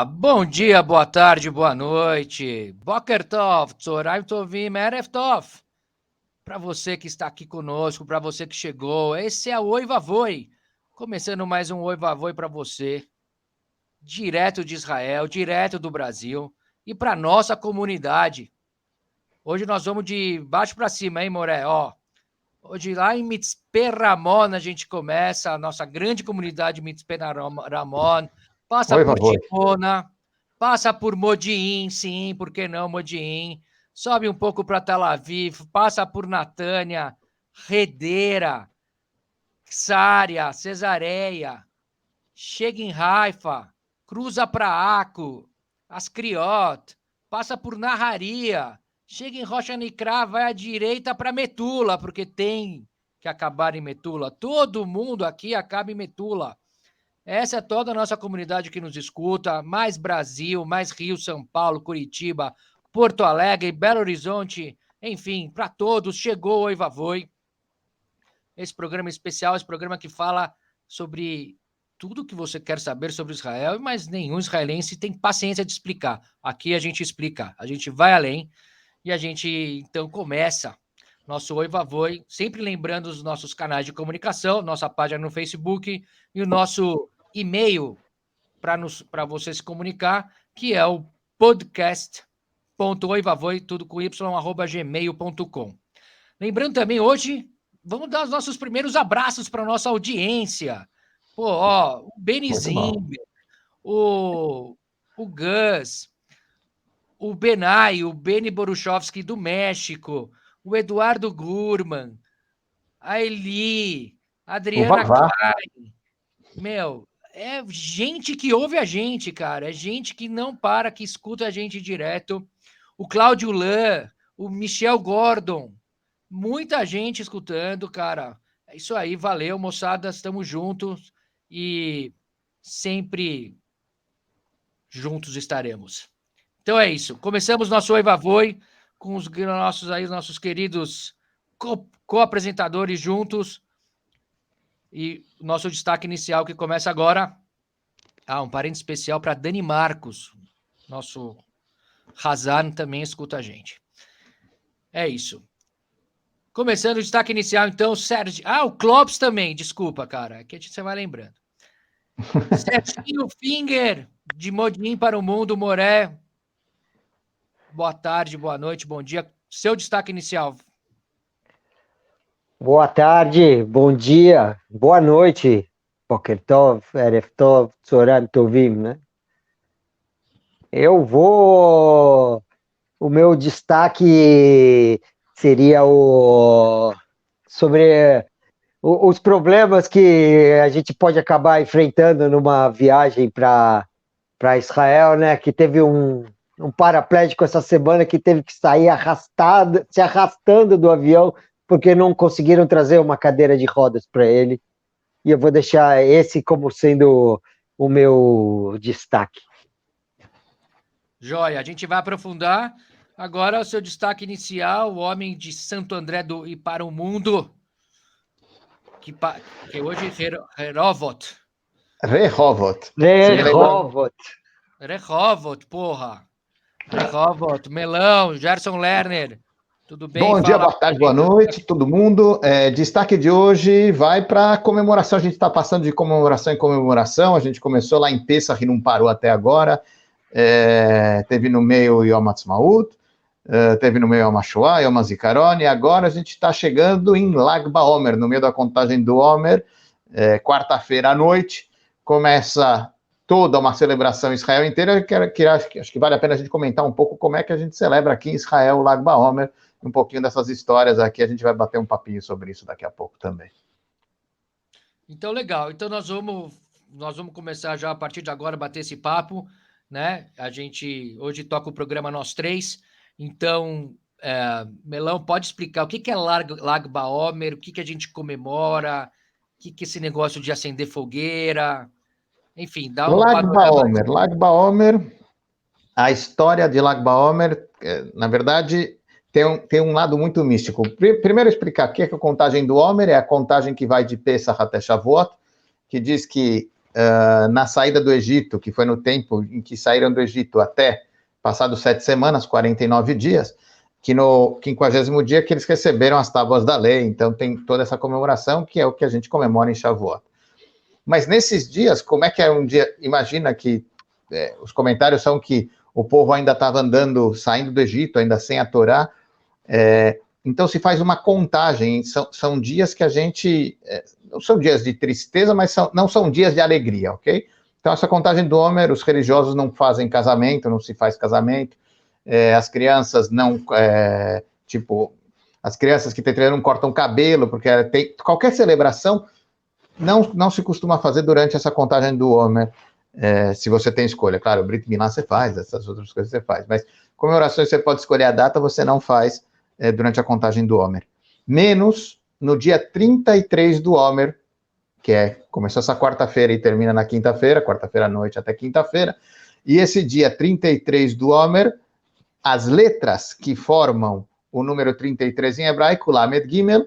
Bom dia, boa tarde, boa noite. Boker Tov, Tzoraim Tovim, Erev Tov. Para você que está aqui conosco, para você que chegou, esse é o Oi Vavoi. Começando mais um Oi Vavoi para você, direto de Israel, direto do Brasil e para nossa comunidade. Hoje nós vamos de baixo para cima, hein, Moré? Hoje lá em Mitzpe Ramon a gente começa, a nossa grande comunidade Mitzpe Ramon, passa Oi, por Vavoi. Dimona, passa por Modi'in, sim, por que não Modi'in, sobe um pouco para Tel Aviv, passa por Natânia, Redera, Sária, Cesareia, chega em Haifa, cruza para Aco, Ascriot, passa por Naharia, chega em Rocha Nicrá, vai à direita para Metula, porque tem que acabar em Metula. Todo mundo aqui acaba em Metula. Essa é toda a nossa comunidade que nos escuta, mais Brasil, mais Rio, São Paulo, Curitiba, Porto Alegre, Belo Horizonte, enfim, para todos, chegou o Oi Vavoi. Esse programa especial, esse programa que fala sobre tudo que você quer saber sobre Israel, mas nenhum israelense tem paciência de explicar. Aqui a gente explica, a gente vai além e a gente então começa nosso Oi Vavoi, sempre lembrando os nossos canais de comunicação, nossa página no Facebook e o nosso e-mail para você se comunicar, que é o podcast.oivavoi, tudo com y, @gmail.com. Lembrando também, hoje, vamos dar os nossos primeiros abraços para nossa audiência. O Muito bom. Benizinho, o Gus, o Benai, o Beni Boruchovski do México, o Eduardo Gurman, a Eli, a O Adriana Vavá. Klein. Meu, é gente que ouve a gente, cara. É gente que não para, que escuta a gente direto. O Cláudio Lan, o Michel Gordon, muita gente escutando, cara. É isso aí, valeu, moçada. Estamos juntos e sempre juntos estaremos. Então é isso. Começamos nosso Oi Vavoi com os nossos queridos co-apresentadores juntos. E o nosso destaque inicial que começa agora. Um parente especial para Dani Marcos. Nosso Hazan também escuta a gente. É isso. Começando o destaque inicial, então, Sérgio. O Klops também, desculpa, cara. Que você vai lembrando. Serginho Finger, de Modim para o Mundo, Moré. Boa tarde, boa noite, bom dia. Seu destaque inicial. Boa tarde, bom dia, boa noite. Boker Tov, Erev Tov, Tzoram Tovim, né? Eu vou... O meu destaque seria sobre os problemas que a gente pode acabar enfrentando numa viagem para Israel, né? Que teve um paraplégico essa semana que teve que sair se arrastando do avião porque não conseguiram trazer uma cadeira de rodas para ele. E eu vou deixar esse como sendo o meu destaque. Joia, a gente vai aprofundar. Agora o seu destaque inicial, o homem de Santo André e para o mundo, que hoje Rehovot. Rehovot. Rehovot. Rehovot, porra. Rehovot, Melão, Gerson Lerner. Tudo bem? Bom dia, Fala. boa tarde, boa noite, todo mundo. Destaque de hoje vai para a comemoração. A gente está passando de comemoração em comemoração. A gente começou lá em Pessah e não parou até agora. Teve no meio Yom Ha'atzmaut, teve no meio Yom HaShoah, Yom HaZikaron, e agora a gente está chegando em Lag BaOmer, no meio da contagem do Omer, quarta-feira à noite. Começa toda uma celebração em Israel inteira, acho que vale a pena a gente comentar um pouco como é que a gente celebra aqui em Israel o Lag BaOmer, um pouquinho dessas histórias aqui, a gente vai bater um papinho sobre isso daqui a pouco também. Então, legal. Então, nós vamos começar já a partir de agora a bater esse papo, né? A gente hoje toca o programa Nós Três. Então, Melão, pode explicar o que é Lag BaOmer, o que a gente comemora, o que é esse negócio de acender fogueira, enfim, dá um panorama. Lag BaOmer, a história de Lag BaOmer, na verdade, tem um lado muito místico. Primeiro explicar o que é a contagem do Omer, é a contagem que vai de Pesach até Shavuot, que diz que na saída do Egito, que foi no tempo em que saíram do Egito até passados 7 semanas, 49 dias, que no 50º dia que eles receberam as tábuas da lei, então tem toda essa comemoração, que é o que a gente comemora em Shavuot. Mas nesses dias, como é que é um dia? Imagina que os comentários são que o povo ainda estava andando, saindo do Egito, ainda sem a Torá, então se faz uma contagem, são dias que a gente, não são dias de tristeza, mas não são dias de alegria, ok? Então essa contagem do Homer, os religiosos não fazem casamento, não se faz casamento, as crianças não, as crianças que têm treino não cortam cabelo, porque qualquer celebração não se costuma fazer durante essa contagem do Homer, se você tem escolha. Claro, o Brit Milá você faz, essas outras coisas você faz, mas comemorações você pode escolher a data, você não faz durante a contagem do Homer. Menos no dia 33 do Homer, que começou essa quarta-feira e termina na quinta-feira, quarta-feira à noite até quinta-feira, e esse dia 33 do Homer, as letras que formam o número 33 em hebraico, Lamed Gimel,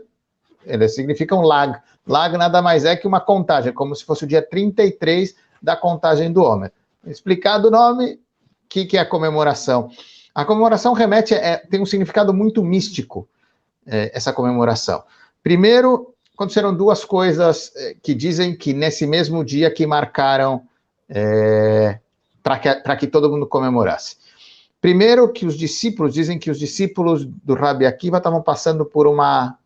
eles significam Lag. Lag nada mais é que uma contagem, como se fosse o dia 33 da contagem do Homer. Explicado o nome, o que é a comemoração? A comemoração remete, tem um significado muito místico, essa comemoração. Primeiro, aconteceram duas coisas que dizem que nesse mesmo dia que marcaram para que todo mundo comemorasse. Primeiro, que os discípulos, dizem que os discípulos do Rabi Akiva estavam passando por uma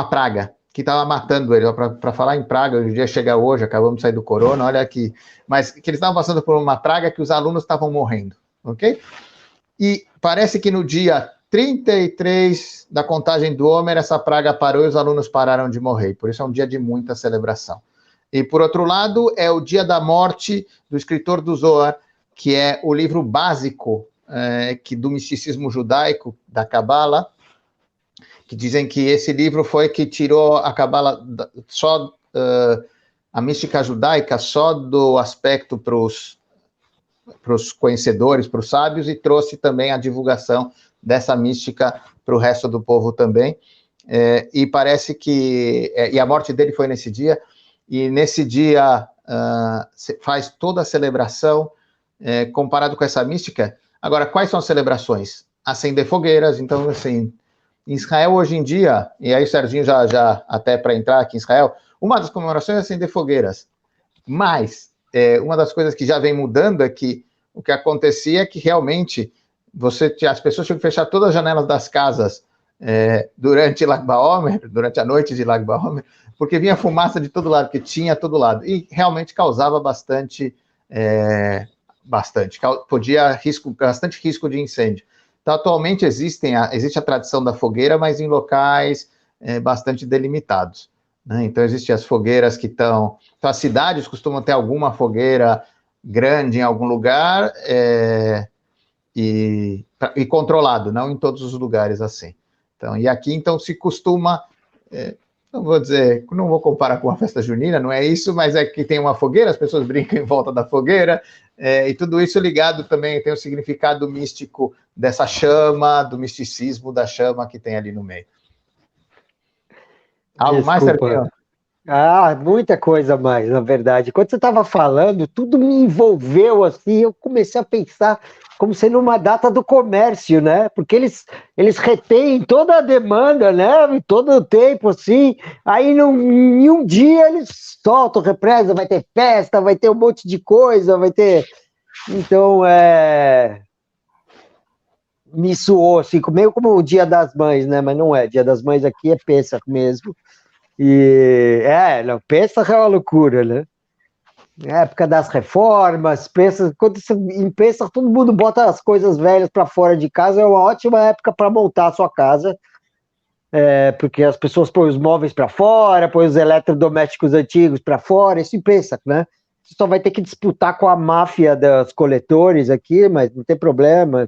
praga, que estava matando ele. Para falar em praga, o dia chega hoje, acabamos de sair do corona, olha aqui, mas que eles estavam passando por uma praga que os alunos estavam morrendo, ok? E parece que no dia 33 da contagem do Homer, essa praga parou e os alunos pararam de morrer, por isso é um dia de muita celebração. E por outro lado, é o dia da morte do escritor do Zohar, que é o livro básico do misticismo judaico, da Kabbalah, que dizem que esse livro foi que tirou a Kabbalah, a mística judaica, só do aspecto para os conhecedores, para os sábios, e trouxe também a divulgação dessa mística para o resto do povo também. E parece que... e a morte dele foi nesse dia, e nesse dia faz toda a celebração, comparado com essa mística. Agora, quais são as celebrações? Acender fogueiras. Então, assim, em Israel hoje em dia, e aí o Serginho já até para entrar aqui em Israel, uma das comemorações é acender fogueiras, mas uma das coisas que já vem mudando é que o que acontecia é que realmente as pessoas tinham que fechar todas as janelas das casas durante Lag BaOmer, durante a noite de Lag BaOmer, porque vinha fumaça de todo lado, que tinha a todo lado, e realmente causava bastante bastante risco de incêndio. Então, atualmente existe a tradição da fogueira, mas em locais bastante delimitados, né? Então, existem as fogueiras que estão... Então, as cidades costumam ter alguma fogueira grande em algum lugar e controlado, não em todos os lugares assim. Então, e aqui, então, se costuma... não vou dizer, não vou comparar com a festa junina, não é isso, mas é que tem uma fogueira, as pessoas brincam em volta da fogueira, e tudo isso ligado também, tem o significado místico dessa chama, do misticismo da chama que tem ali no meio. Algo mais, Serginho? Muita coisa mais, na verdade. Quando você estava falando, tudo me envolveu assim, eu comecei a pensar como sendo uma data do comércio, né? Porque eles retêm toda a demanda, né? Todo o tempo, assim. Aí, em um dia, eles soltam represa, vai ter festa, vai ter um monte de coisa, vai ter... Então, me soou, assim, meio como o Dia das Mães, né? Mas não é. Dia das Mães aqui é Pêssego mesmo. E, não, Pêssego é uma loucura, né? Época das reformas, quando em Pêssego todo mundo bota as coisas velhas para fora de casa, é uma ótima época para montar a sua casa, porque as pessoas põem os móveis para fora, põem os eletrodomésticos antigos para fora, isso em Pêssego, né? Você só vai ter que disputar com a máfia dos coletores aqui, mas não tem problema,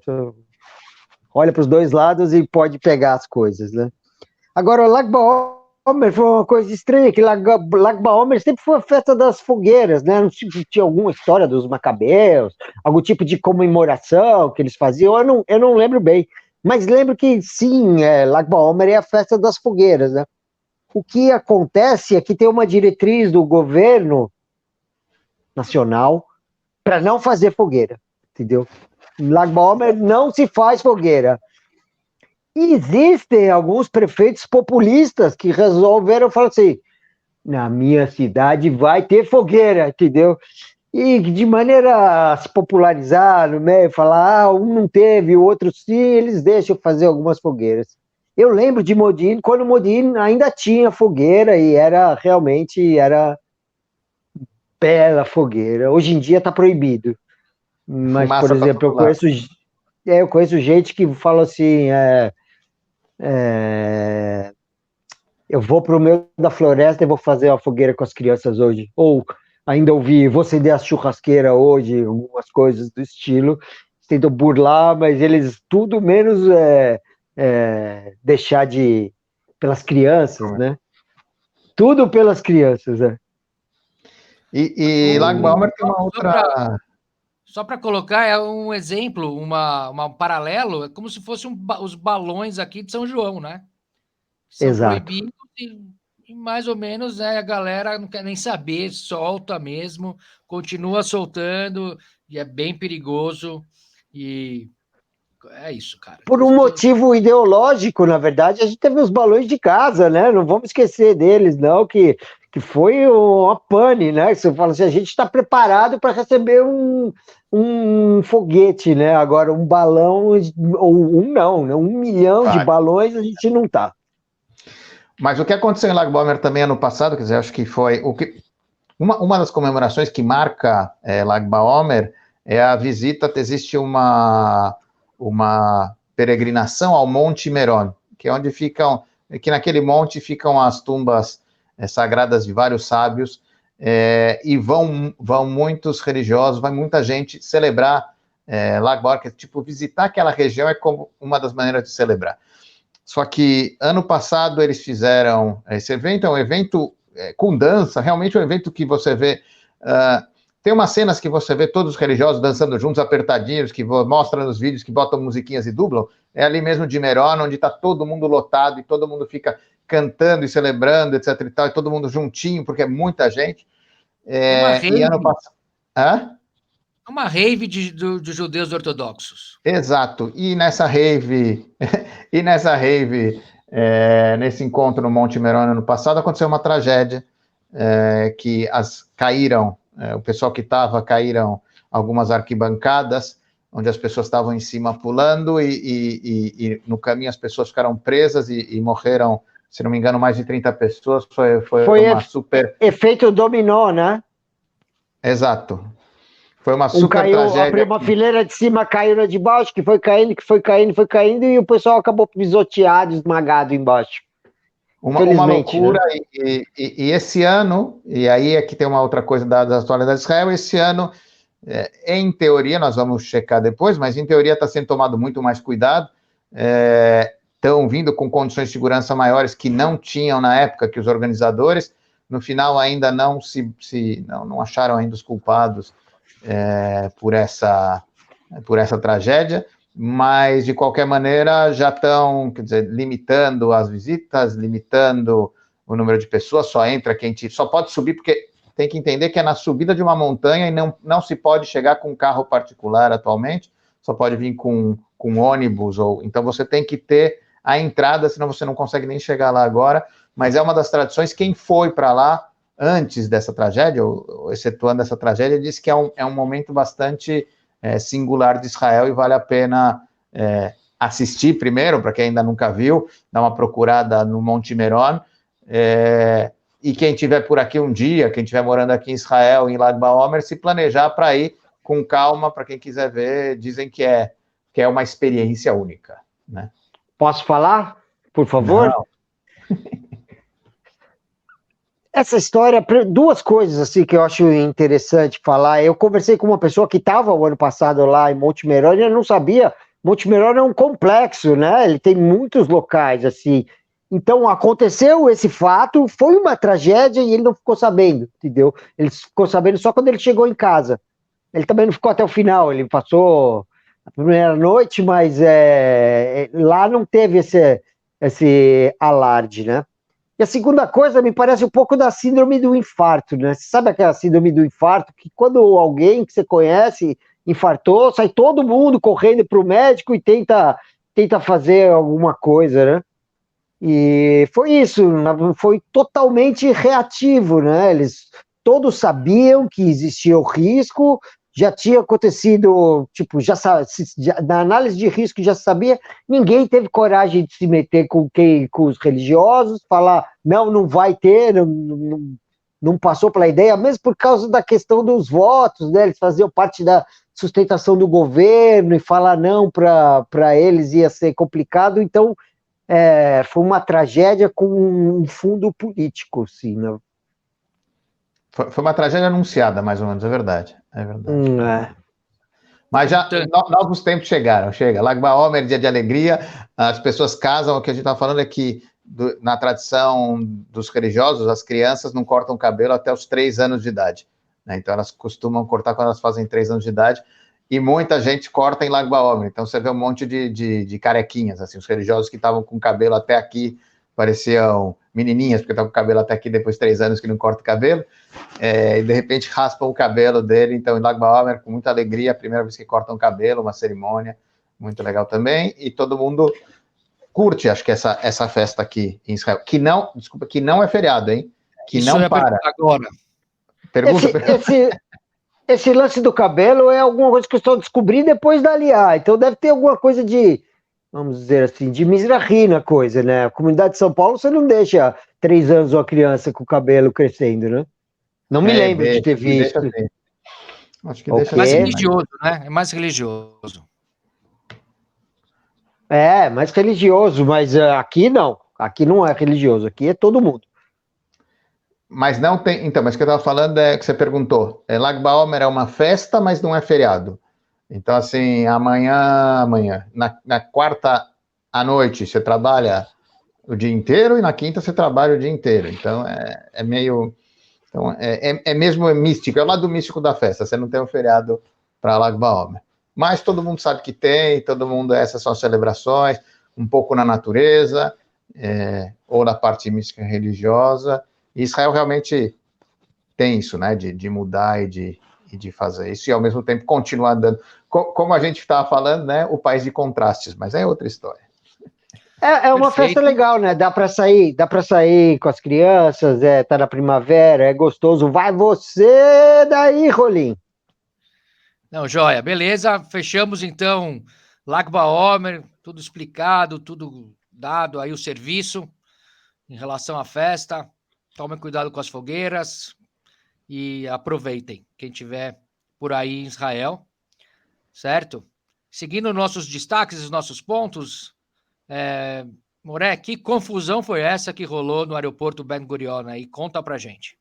olha para os dois lados e pode pegar as coisas, né? Agora, o Lag BaOmer foi uma coisa estranha, que Lag BaOmer sempre foi a festa das fogueiras, né? Não tinha alguma história dos macabeus, algum tipo de comemoração que eles faziam, eu não lembro bem, mas lembro que sim, Lag BaOmer é a festa das fogueiras, né? O que acontece é que tem uma diretriz do governo nacional para não fazer fogueira, entendeu? Em Lag BaOmer não se faz fogueira. E existem alguns prefeitos populistas que resolveram falar assim, na minha cidade vai ter fogueira, entendeu? E de maneira a se popularizar no meio, falar, um não teve, o outro sim, eles deixam fazer algumas fogueiras. Eu lembro de Modin, quando Modin ainda tinha fogueira e era bela fogueira. Hoje em dia está proibido. Mas, Fumaça por pra exemplo, todo lado. eu conheço gente que fala assim, eu vou para o meio da floresta e vou fazer uma fogueira com as crianças hoje. Ou ainda ouvi, vou acender a churrasqueira hoje, algumas coisas do estilo. Tentam burlar, mas eles tudo menos deixar de... pelas crianças, né? Tudo pelas crianças, né? E Lag BaOmer tem uma outra... Só para colocar, é um exemplo, um paralelo, é como se fossem os balões aqui de São João, né? São Exato. proibidos e mais ou menos a galera não quer nem saber, solta mesmo, continua soltando e é bem perigoso e é isso, cara. Por um motivo ideológico, na verdade, a gente teve os balões de casa, né? Não vamos esquecer deles, não, que foi uma pane, né? Você fala assim, a gente está preparado para receber um foguete, né? Agora, um balão, ou não, né? 1 milhão de balões a gente não tá. Mas o que aconteceu em Lag BaOmer também ano passado, quer dizer, acho que foi uma das comemorações que marca Lag BaOmer é a visita, existe uma peregrinação ao Monte Meron, que é onde que naquele monte ficam as tumbas sagradas de vários sábios, e vão muitos religiosos, vai muita gente celebrar Lag BaOmer, que tipo, visitar aquela região é como uma das maneiras de celebrar. Só que ano passado eles fizeram esse evento, é um evento com dança, realmente é um evento que você vê... tem umas cenas que você vê todos os religiosos dançando juntos, apertadinhos, que mostram nos vídeos, que botam musiquinhas e dublam. É ali mesmo de Meron, onde está todo mundo lotado e todo mundo fica cantando e celebrando, etc e tal, e todo mundo juntinho, porque é muita gente. E ano passado... Uma rave de judeus ortodoxos. Exato. E nessa rave, nesse encontro no Monte Meron ano passado, aconteceu uma tragédia, que caíram, o pessoal que estava, caíram algumas arquibancadas, onde as pessoas estavam em cima pulando, e no caminho as pessoas ficaram presas e morreram, se não me engano, mais de 30 pessoas. Foi uma super... Efeito dominó, né? Exato. Foi uma super tragédia. Uma fileira de cima caiu na de baixo, que foi caindo, e o pessoal acabou pisoteado, esmagado embaixo. Uma loucura, né? E esse ano, e aí é que tem uma outra coisa da atualidade de Israel, esse ano, em teoria, nós vamos checar depois, mas em teoria está sendo tomado muito mais cuidado, estão vindo com condições de segurança maiores que não tinham na época que os organizadores, no final ainda não acharam ainda os culpados por essa tragédia, mas de qualquer maneira já estão, quer dizer, limitando as visitas, limitando o número de pessoas, só pode subir, porque tem que entender que é na subida de uma montanha e não se pode chegar com carro particular atualmente, só pode vir com ônibus, então você tem que ter a entrada, senão você não consegue nem chegar lá agora, mas é uma das tradições. Quem foi para lá antes dessa tragédia, ou excetuando essa tragédia, disse que é um momento bastante singular de Israel e vale a pena assistir primeiro, para quem ainda nunca viu, dar uma procurada no Monte Meron, e quem estiver por aqui um dia, quem estiver morando aqui em Israel, em Lag BaOmer, se planejar para ir com calma, para quem quiser ver, dizem que é uma experiência única, né? Posso falar, por favor? Não. Essa história, duas coisas assim que eu acho interessante falar. Eu conversei com uma pessoa que estava o ano passado lá em Monte Meron e eu não sabia. Monte Meron é um complexo, né? Ele tem muitos locais assim. Então aconteceu esse fato, foi uma tragédia e ele não ficou sabendo, entendeu? Ele ficou sabendo só quando ele chegou em casa. Ele também não ficou até o final. Ele passou a primeira noite, mas lá não teve esse alarde, né? E a segunda coisa me parece um pouco da síndrome do infarto, né? Você sabe aquela síndrome do infarto que quando alguém que você conhece infartou, sai todo mundo correndo para o médico e tenta fazer alguma coisa, né? E foi isso, foi totalmente reativo, né? Eles todos sabiam que existia o risco, já tinha acontecido, tipo, na análise de risco já sabia, ninguém teve coragem de se meter com os religiosos, falar, não vai ter, não passou pela ideia, mesmo por causa da questão dos votos, né? Eles faziam parte da sustentação do governo e falar não para eles ia ser complicado, então foi uma tragédia com um fundo político, sim, né? Foi uma tragédia anunciada, mais ou menos, é verdade. É verdade. Mas já novos tempos chegaram, chega. Lag BaOmer, dia de alegria, as pessoas casam, o que a gente está falando é que na tradição dos religiosos, as crianças não cortam o cabelo até os 3 anos de idade, né? Então elas costumam cortar quando elas fazem 3 anos de idade, e muita gente corta em Lag BaOmer, então você vê um monte de carequinhas, assim, os religiosos que estavam com o cabelo até aqui, pareciam menininhas, porque estavam com o cabelo até aqui depois de 3 anos que não corta o cabelo, e de repente raspam o cabelo dele, então em Lag BaOmer, com muita alegria, a primeira vez que cortam o cabelo, uma cerimônia muito legal também, e todo mundo curte, acho que essa festa aqui em Israel, que não é feriado, hein? Que isso não para. Agora. Pergunta. Esse lance do cabelo é alguma coisa que eu estou descobrindo depois da Aliá, então deve ter alguma coisa de, vamos dizer assim, de Mizrahi na coisa, né? A comunidade de São Paulo, você não deixa 3 anos uma criança com o cabelo crescendo, né? Não me lembro de ter visto. Assim. Acho que deixa mais religioso, né? É mais religioso. Mais religioso, mas aqui não. Aqui não é religioso, aqui é todo mundo. Mas não tem. Então, mas o que eu estava falando é que você perguntou. Lag BaOmer é uma festa, mas não é feriado. Então, assim, amanhã, na quarta à noite, você trabalha o dia inteiro e na quinta você trabalha o dia inteiro. Então, é meio. Então, mesmo místico, é o lado místico da festa. Você não tem um feriado para Lag BaOmer. Mas todo mundo sabe que tem, todo mundo, essas são celebrações, um pouco na natureza, ou na parte mística religiosa. E Israel realmente tem isso, né, de mudar e de fazer isso, e ao mesmo tempo continuar andando. Como a gente estava falando, né, o país de contrastes, mas é outra história. É uma festa legal, né? Dá para sair com as crianças, tá na primavera, é gostoso. Vai você daí, Rolim. Não, joia, beleza. Fechamos então Lag BaOmer, tudo explicado, tudo dado aí o serviço em relação à festa. Tomem cuidado com as fogueiras e aproveitem quem tiver por aí em Israel, certo? Seguindo nossos destaques, os nossos pontos, Moré, que confusão foi essa que rolou no aeroporto Ben Gurion aí? Conta pra gente.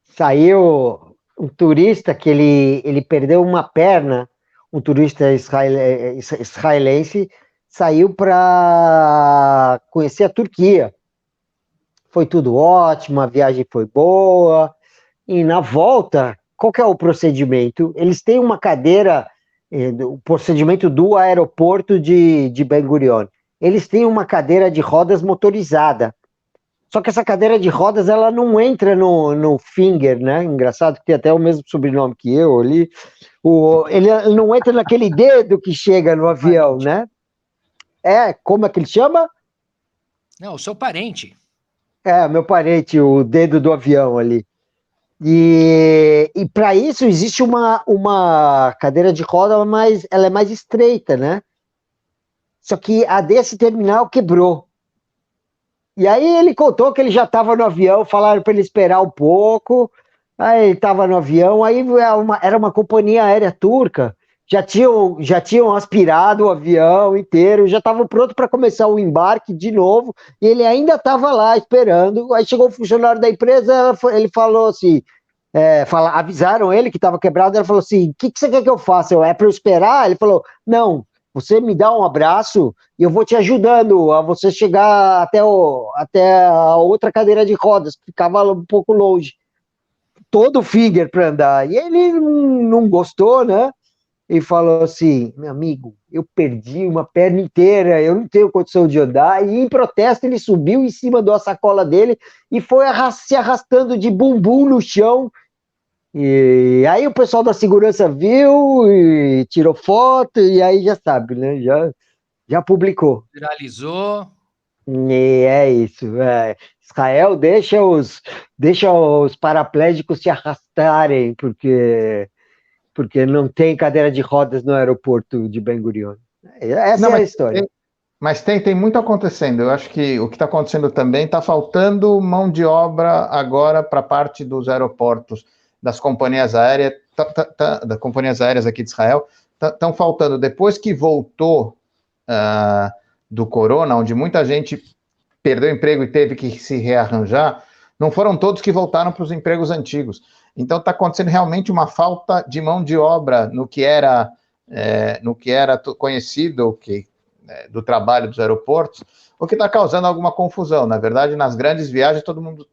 Saiu um turista que ele perdeu uma perna, um turista israelense, saiu para conhecer a Turquia. Foi tudo ótimo, a viagem foi boa, e na volta, qual que é o procedimento? Eles têm uma cadeira, o procedimento do aeroporto de Ben Gurion. Eles têm uma cadeira de rodas motorizada. Só que essa cadeira de rodas, ela não entra no finger, né? Engraçado que tem até o mesmo sobrenome que eu ali. Ele não entra naquele dedo que chega no avião, né? Como é que ele chama? Não, o seu parente. Meu parente, o dedo do avião ali. E para isso existe uma cadeira de roda, mas ela é mais estreita, né? Só que a desse terminal quebrou. E aí ele contou que ele já estava no avião, falaram para ele esperar um pouco. Aí ele estava no avião, aí era uma companhia aérea turca, já tinham aspirado o avião inteiro, já estavam pronto para começar o embarque de novo, e ele ainda estava lá esperando. Aí chegou o funcionário da empresa, ele falou assim, avisaram ele que estava quebrado, ele falou assim, o que você quer que eu faça? É para eu esperar? Ele falou, não, você me dá um abraço e eu vou te ajudando a você chegar até a outra cadeira de rodas, que ficava um pouco longe. Todo o finger para andar. E ele não gostou, né? e falou assim: meu amigo, eu perdi uma perna inteira, eu não tenho condição de andar. E em protesto, ele subiu em cima da sacola dele e foi se arrastando de bumbum no chão. E aí o pessoal da segurança viu e tirou foto, e aí já sabe, né? Já publicou. Viralizou. E é isso. Israel deixa os paraplégicos se arrastarem, porque não tem cadeira de rodas no aeroporto de Ben Gurion. Essa Não, é a história. mas tem muito acontecendo. Eu acho que o que está acontecendo também está faltando mão de obra agora para parte dos aeroportos das companhias aéreas, das companhias aéreas aqui de Israel, estão faltando. Depois que voltou do corona, onde muita gente perdeu o emprego e teve que se rearranjar, não foram todos que voltaram para os empregos antigos. Então está acontecendo realmente uma falta de mão de obra no que era conhecido do trabalho dos aeroportos, o que está causando alguma confusão. Na verdade, nas grandes viagens, todo mundo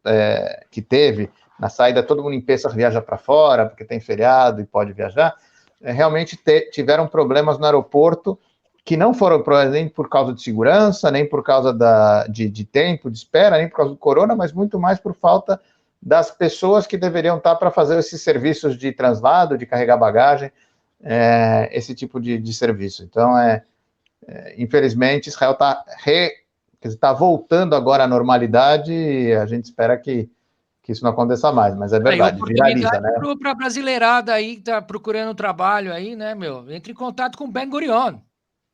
que teve, na saída, todo mundo em Pessach viaja para fora, porque tem feriado e pode viajar, realmente tiveram problemas no aeroporto, que não foram nem por causa de segurança, nem por causa de tempo de espera, nem por causa do corona, mas muito mais por falta das pessoas que deveriam estar para fazer esses serviços de translado, de carregar bagagem, esse tipo de serviço. Então, infelizmente, Israel está voltando agora à normalidade e a gente espera que isso não aconteça mais, mas é verdade, viraliza, né? Para a brasileirada aí que está procurando trabalho aí, né, meu? Entre em contato com Ben Gurion.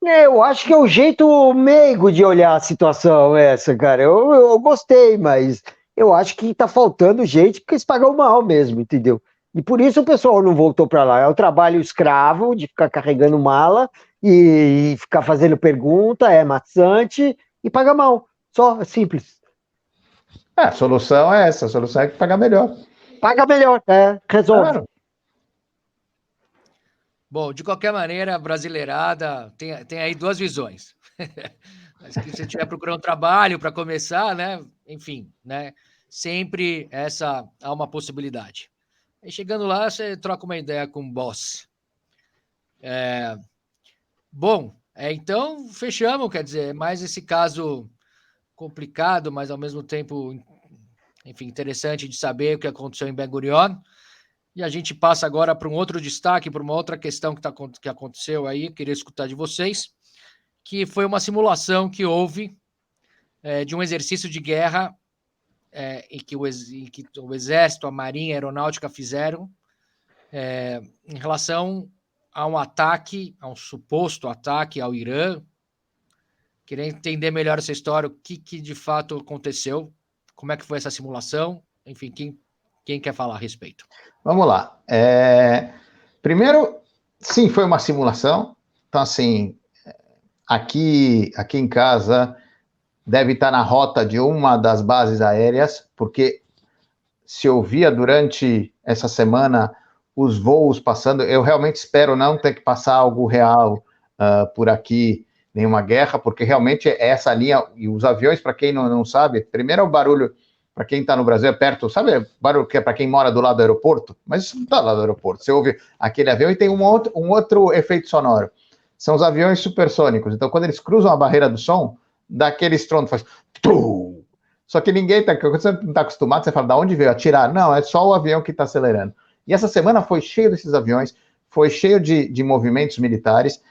Eu acho que é o jeito meigo de olhar a situação essa, cara. Eu gostei, mas eu acho que tá faltando gente que eles pagam mal mesmo, entendeu? E por isso o pessoal não voltou para lá. É o trabalho escravo de ficar carregando mala e ficar fazendo pergunta, é maçante e paga mal. Só, é simples. A solução é essa, a solução é que pagar melhor. Paga melhor, resolve. Claro. Bom, de qualquer maneira, a brasileirada tem aí duas visões. Mas que se você estiver procurando trabalho para começar, né? Enfim, né? Sempre há uma possibilidade. E chegando lá, você troca uma ideia com o boss. Bom, então fechamos, quer dizer, mais esse caso complicado, mas ao mesmo tempo, enfim, interessante de saber o que aconteceu em Ben Gurion. E a gente passa agora para um outro destaque, para uma outra questão que aconteceu aí, queria escutar de vocês, que foi uma simulação que houve de um exercício de guerra em que o Exército, a Marinha, a Aeronáutica fizeram em relação a um ataque, a um suposto ataque ao Irã. Queria entender melhor essa história, o que de fato aconteceu, como é que foi essa simulação, enfim, quem quer falar a respeito? Vamos lá. Primeiro, sim, foi uma simulação. Então, assim, aqui em casa deve estar na rota de uma das bases aéreas, porque se ouvia durante essa semana os voos passando, eu realmente espero não ter que passar algo real por aqui, nenhuma guerra, porque realmente é essa linha, e os aviões, para quem não sabe, primeiro é o barulho, para quem está no Brasil, é perto, sabe barulho que é para quem mora do lado do aeroporto? Mas isso não está lá do aeroporto, você ouve aquele avião e tem um outro efeito sonoro, são os aviões supersônicos, então quando eles cruzam a barreira do som, dá aquele estrondo, faz... Só que quando você não está acostumado, você fala, da onde veio atirar? Não, é só o avião que está acelerando. E essa semana foi cheio desses aviões, foi cheio de movimentos militares,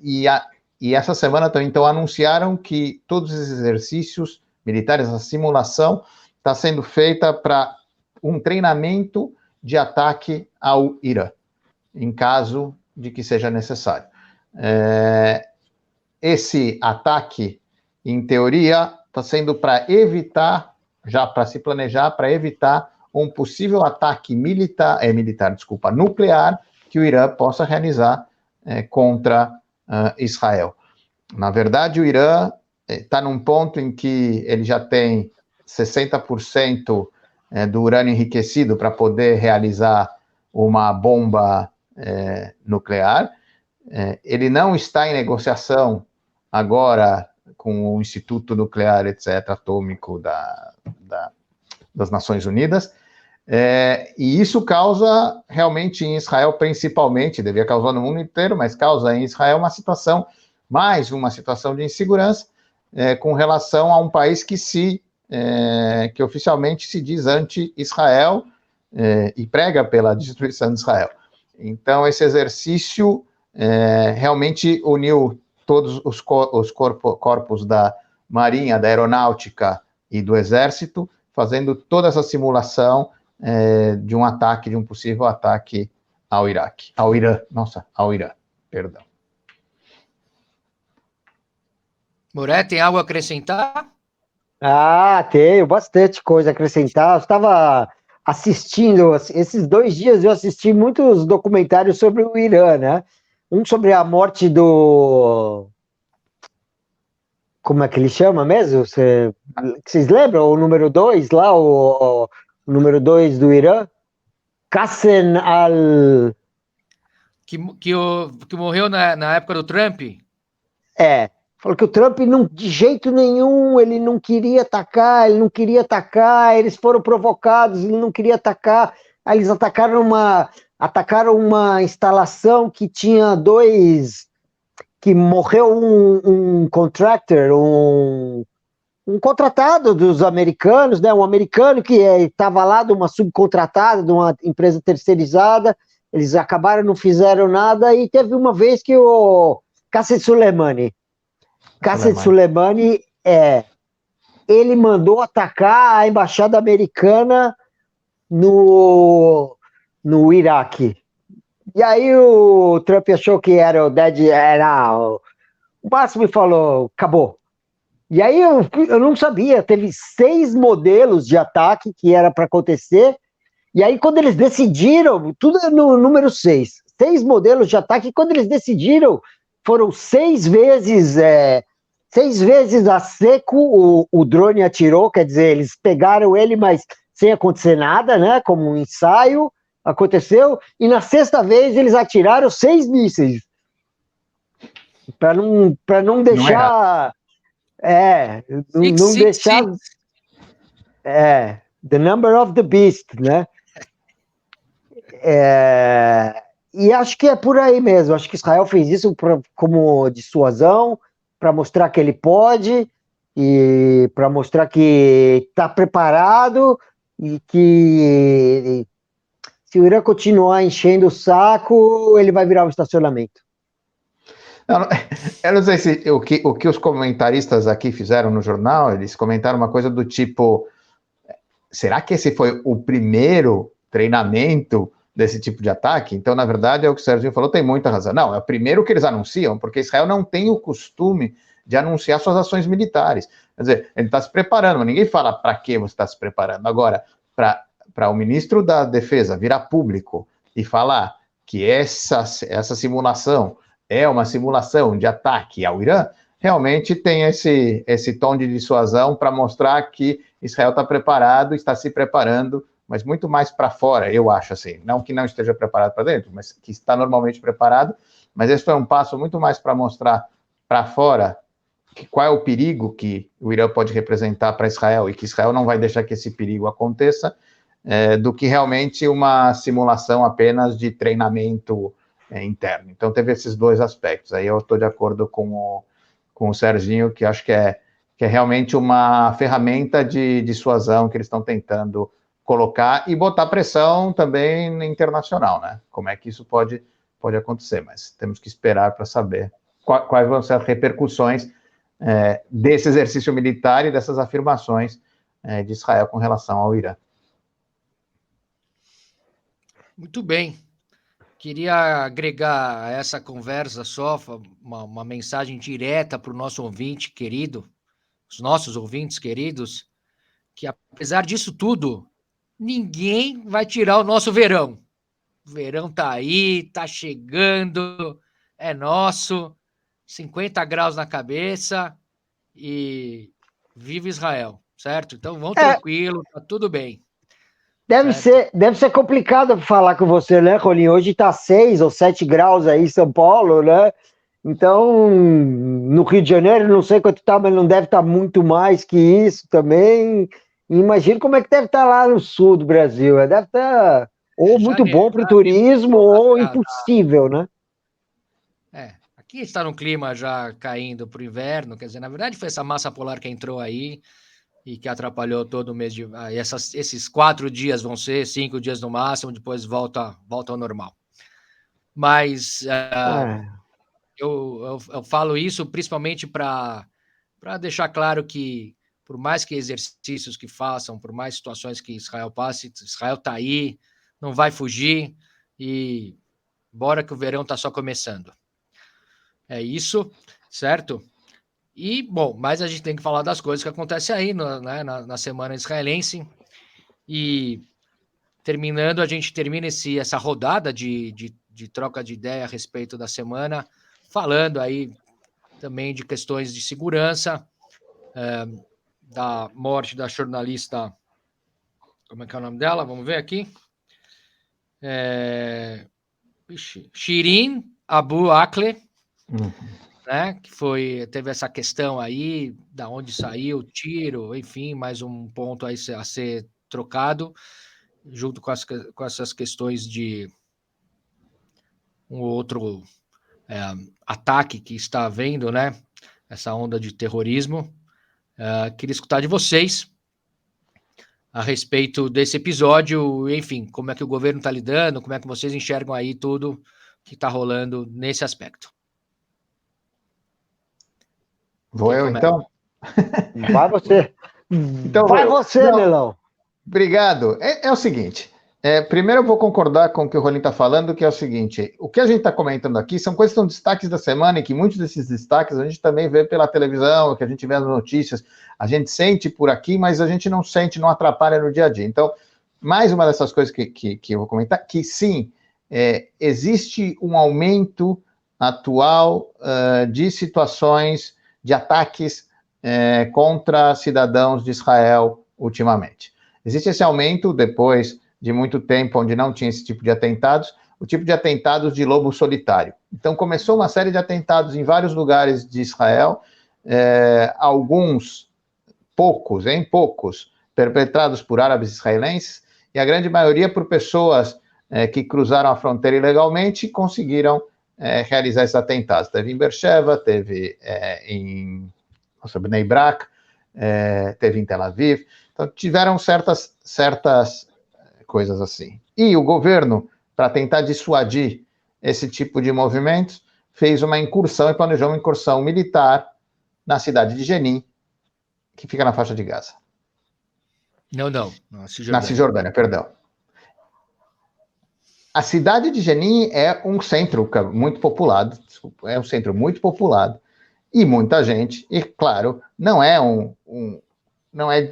e essa semana também, então, anunciaram que todos esses exercícios militares, essa simulação, está sendo feita para um treinamento de ataque ao Irã, em caso de que seja necessário. Esse ataque, em teoria, está sendo para evitar, já para se planejar, para evitar um possível ataque nuclear que o Irã possa realizar contra Israel. Na verdade, o Irã está num ponto em que ele já tem 60% do urânio enriquecido para poder realizar uma bomba nuclear. Ele não está em negociação agora com o Instituto Nuclear, etc., atômico das Nações Unidas, E isso causa realmente em Israel, principalmente, devia causar no mundo inteiro, mas causa em Israel mais uma situação de insegurança com relação a um país que oficialmente se diz anti-Israel e prega pela destruição de Israel. Então, esse exercício realmente uniu todos os corpos da Marinha, da Aeronáutica e do Exército, fazendo toda essa simulação de um possível ataque ao Irã, perdão. Moretti, tem algo a acrescentar? Tenho bastante coisa a acrescentar. Eu estava assistindo, esses 2 dias eu assisti muitos documentários sobre o Irã, né? Um sobre a morte do... Como é que ele chama mesmo? Vocês lembram? O número 2 lá, o número 2 do Irã? Qassem al... Que morreu na época do Trump? Falou que o Trump, de jeito nenhum, ele não queria atacar, eles foram provocados, ele não queria atacar, aí eles atacaram uma instalação que tinha que morreu um contractor, um contratado dos americanos, né? Um americano que estava lá de uma subcontratada, de uma empresa terceirizada, eles acabaram, não fizeram nada, e teve uma vez que o Qasem Soleimani, ele mandou atacar a embaixada americana no Iraque. E aí o Trump achou que era o máximo e falou, acabou. E aí eu não sabia, teve 6 modelos de ataque que era para acontecer, e aí quando eles decidiram, tudo no número 6 modelos de ataque, e quando eles decidiram, foram 6 vezes a seco o drone atirou, quer dizer, eles pegaram ele, mas sem acontecer nada, né? Como um ensaio, aconteceu, e na 6ª vez eles atiraram 6 mísseis. Para não deixar. Não deixar. The number of the beast, né? E acho que é por aí mesmo. Acho que Israel fez isso como dissuasão, para mostrar que ele pode e para mostrar que está preparado e que se o Irã continuar enchendo o saco, ele vai virar um estacionamento. Eu não sei se o que os comentaristas aqui fizeram no jornal, eles comentaram uma coisa do tipo, será que esse foi o primeiro treinamento desse tipo de ataque? Então, na verdade, é o que o Serginho falou, tem muita razão. Não, é o primeiro que eles anunciam, porque Israel não tem o costume de anunciar suas ações militares. Quer dizer, ele está se preparando, mas ninguém fala para que você está se preparando. Agora, para o ministro da Defesa virar público e falar que essa simulação é uma simulação de ataque ao Irã, realmente tem esse tom de dissuasão para mostrar que Israel está preparado, está se preparando, mas muito mais para fora, eu acho assim. Não que não esteja preparado para dentro, mas que está normalmente preparado. Mas esse foi um passo muito mais para mostrar para fora qual é o perigo que o Irã pode representar para Israel e que Israel não vai deixar que esse perigo aconteça, do que realmente uma simulação apenas de treinamento interno. Então teve esses 2 aspectos. Aí eu estou de acordo com o Serginho, que acho que é realmente uma ferramenta de dissuasão que eles estão tentando colocar e botar pressão também internacional, né? Como é que isso pode acontecer, mas temos que esperar para saber quais vão ser as repercussões desse exercício militar e dessas afirmações de Israel com relação ao Irã. Muito bem. Queria agregar a essa conversa só uma mensagem direta para o nosso ouvinte querido, os nossos ouvintes queridos, que apesar disso tudo, ninguém vai tirar o nosso verão. O verão tá aí, tá chegando, é nosso, 50 graus na cabeça e viva Israel, certo? Então vão tranquilo, tá tudo bem. Deve ser complicado falar com você, né, Rolinho? Hoje tá 6 ou 7 graus aí em São Paulo, né? Então, no Rio de Janeiro, não sei quanto tá, mas não deve estar muito mais que isso também. Imagino como é que deve estar lá no sul do Brasil. Deve estar ou muito Janeiro, bom para o turismo ou já impossível, né? aqui está no clima já caindo para o inverno, quer dizer, na verdade foi essa massa polar que entrou aí e que atrapalhou todo o mês de... esses 4 dias vão ser 5 dias no máximo, depois volta ao normal. Mas eu falo isso principalmente para deixar claro que, por mais que exercícios que façam, por mais situações que Israel passe, Israel está aí, não vai fugir e bora que o verão está só começando. É isso, certo? E, bom, mas a gente tem que falar das coisas que acontecem aí na semana israelense. E terminando, a gente termina essa rodada de troca de ideia a respeito da semana, falando aí também de questões de segurança, da morte da jornalista, como é que é o nome dela? Vamos ver aqui. Shirin Abu Akleh, né, que teve essa questão aí, da onde saiu o tiro, enfim, mais um ponto aí a ser trocado, junto com essas questões de um outro ataque que está havendo, né, essa onda de terrorismo. Queria escutar de vocês a respeito desse episódio, enfim, como é que o governo está lidando, como é que vocês enxergam aí tudo que está rolando nesse aspecto. Vou eu, então? Vai você. Então, vai você, Melão. Obrigado. É o seguinte, primeiro eu vou concordar com o que o Rolim está falando, que é o seguinte, o que a gente está comentando aqui são coisas que são destaques da semana e que muitos desses destaques a gente também vê pela televisão, que a gente vê nas notícias, a gente sente por aqui, mas a gente não sente, não atrapalha no dia a dia. Então, mais uma dessas coisas que eu vou comentar, que sim, existe um aumento atual de situações de ataques contra cidadãos de Israel ultimamente. Existe esse aumento depois de muito tempo onde não tinha esse tipo de atentados, o tipo de atentados de lobo solitário. Então começou uma série de atentados em vários lugares de Israel, alguns, poucos, perpetrados por árabes israelenses, e a grande maioria por pessoas que cruzaram a fronteira ilegalmente e conseguiram realizar esses atentados. Teve em Beersheba, teve em Bnei Brak, teve em Tel Aviv. Então, tiveram certas coisas assim. E o governo, para tentar dissuadir esse tipo de movimentos, fez uma incursão e planejou uma incursão militar na cidade de Jenin, que fica na faixa de Gaza. Não, na Cisjordânia, perdão. A cidade de Jenin é um centro muito populado, e muita gente, e claro, não é um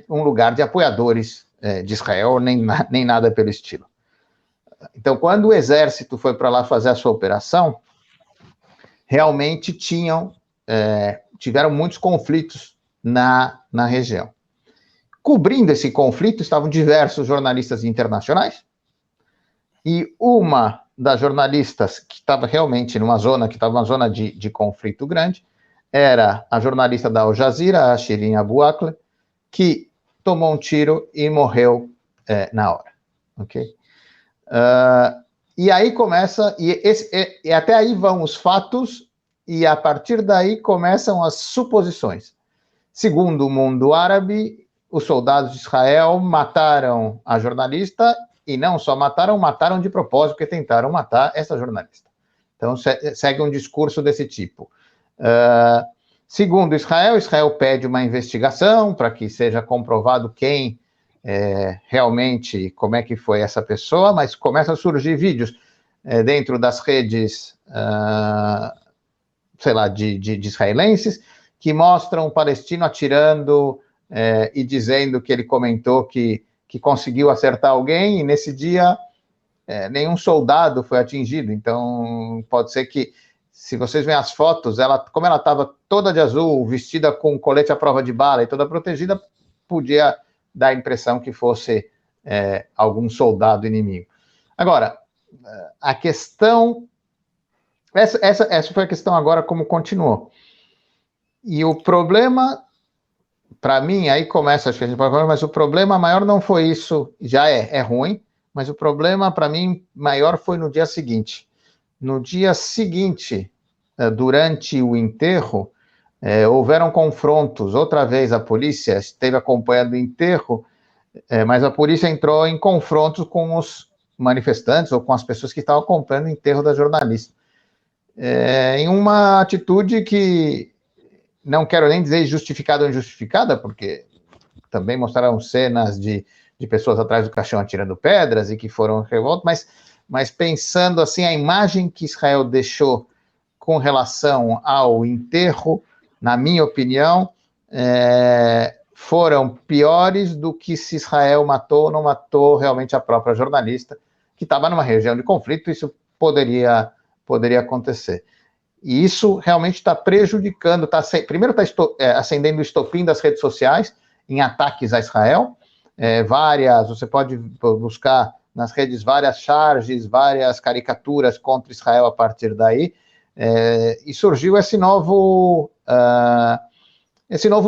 lugar de apoiadores de Israel, nem nada pelo estilo. Então, quando o exército foi para lá fazer a sua operação, realmente tiveram muitos conflitos na região. Cobrindo esse conflito estavam diversos jornalistas internacionais, e uma das jornalistas que estava realmente numa zona, de conflito grande, era a jornalista da Al Jazeera, a Shirin Abu Akleh, que tomou um tiro e morreu na hora, ok? E aí começa, e até aí vão os fatos, e a partir daí começam as suposições. Segundo o mundo árabe, os soldados de Israel mataram a jornalista, e não só mataram de propósito, porque tentaram matar essa jornalista. Então, segue um discurso desse tipo. Segundo Israel pede uma investigação para que seja comprovado quem realmente, como é que foi essa pessoa, mas começam a surgir vídeos dentro das redes, de israelenses, que mostram um palestino atirando e dizendo que ele comentou que conseguiu acertar alguém, e nesse dia nenhum soldado foi atingido. Então, pode ser que, se vocês veem as fotos, como ela estava toda de azul, vestida com colete à prova de bala e toda protegida, podia dar a impressão que fosse algum soldado inimigo. Agora, a questão... Essa foi a questão agora, como continuou. E o problema para mim, aí começa, acho que a gente pode falar, mas o problema maior não foi isso, já é ruim, mas o problema, para mim, maior foi no dia seguinte. No dia seguinte, durante o enterro, houveram confrontos. Outra vez a polícia esteve acompanhando o enterro, mas a polícia entrou em confrontos com os manifestantes ou com as pessoas que estavam acompanhando o enterro da jornalista. Em uma atitude que não quero nem dizer justificada ou injustificada, porque também mostraram cenas de pessoas atrás do caixão atirando pedras e que foram revoltas, mas pensando assim, a imagem que Israel deixou com relação ao enterro, na minha opinião, foram piores do que se Israel matou ou não matou realmente a própria jornalista, que estava numa região de conflito, isso poderia acontecer. E isso realmente está prejudicando, primeiro está acendendo o estopim das redes sociais em ataques a Israel, você pode buscar nas redes várias charges, várias caricaturas contra Israel a partir daí, e surgiu esse novo